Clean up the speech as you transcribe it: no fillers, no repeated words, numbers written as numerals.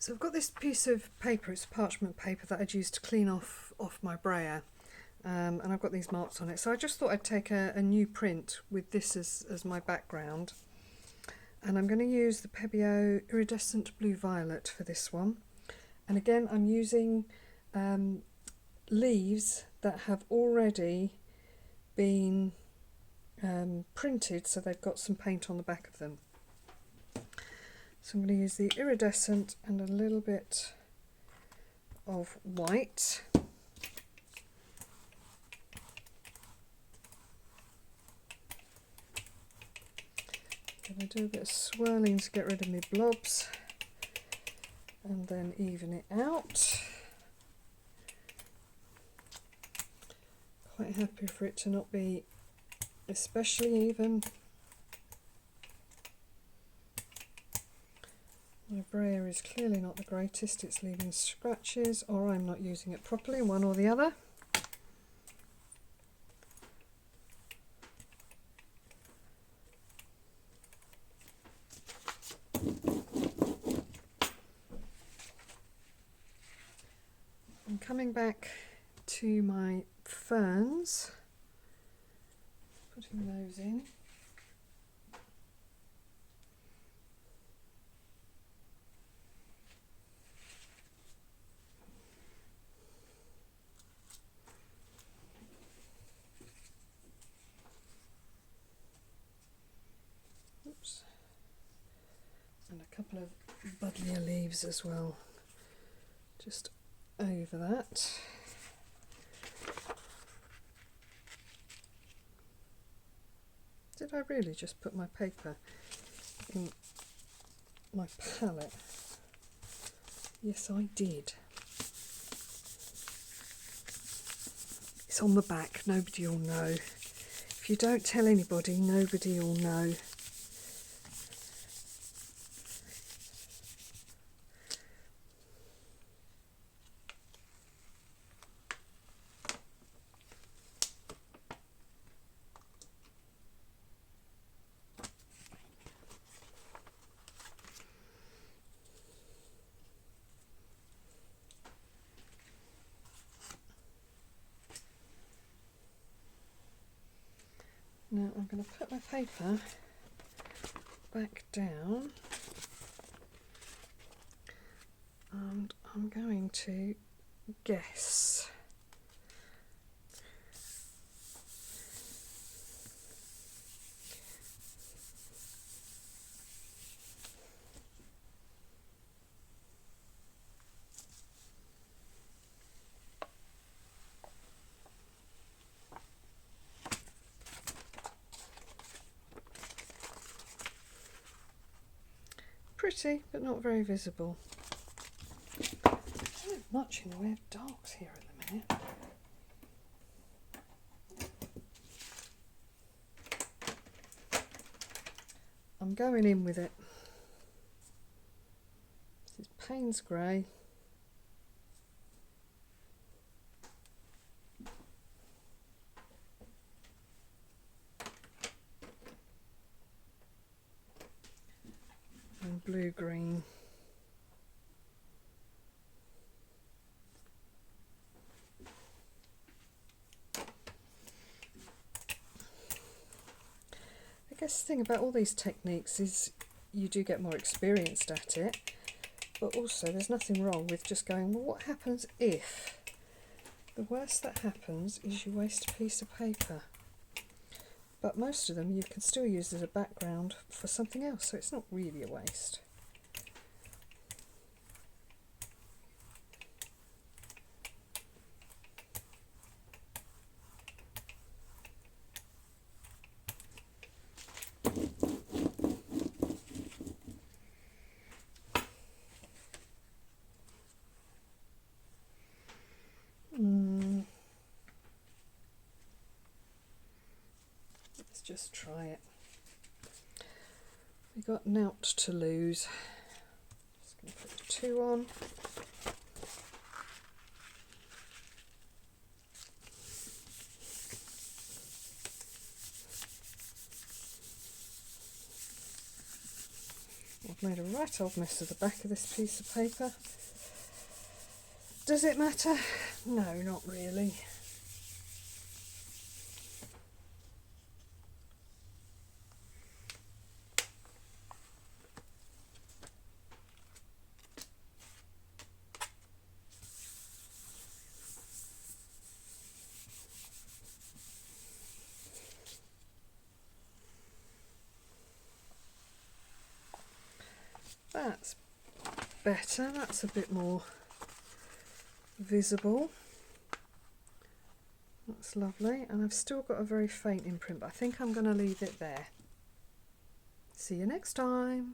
So I've got this piece of paper, it's parchment paper that I'd used to clean off my brayer, and I've got these marks on it. So I just thought I'd take a new print with this as my background, and I'm going to use the Pebeo Iridescent Blue Violet for this one. And again, I'm using leaves that have already been printed, so they've got some paint on the back of them. So I'm going to use the iridescent and a little bit of white. I'm going to do a bit of swirling to get rid of my blobs and then even it out. Quite happy for it to not be especially even. My brayer is clearly not the greatest, it's leaving scratches, or I'm not using it properly, one or the other. I'm coming back to my ferns, putting those in. Oops. And a couple of buddleia leaves as well, just over that. Did I really just put my paper in my palette? Yes, I did. It's on the back, nobody will know. If you don't tell anybody, nobody will know. Now I'm going to put my paper back down and I'm going to guess. Pretty, but not very visible. Not much in the way of darks here at the minute. I'm going in with it. This is Payne's Grey. And blue-green. I guess the thing about all these techniques is you do get more experienced at it, but also there's nothing wrong with just going, well, what happens if? The worst that happens is you waste a piece of paper. But most of them you can still use as a background for something else, so it's not really a waste. Let's just try it. We got nought to lose. Just going to put 2 on. Or I've made a right old mess of the back of this piece of paper. Does it matter? No, not really. That's better, that's a bit more visible. That's lovely, and I've still got a very faint imprint, but I think I'm going to leave it there. See you next time.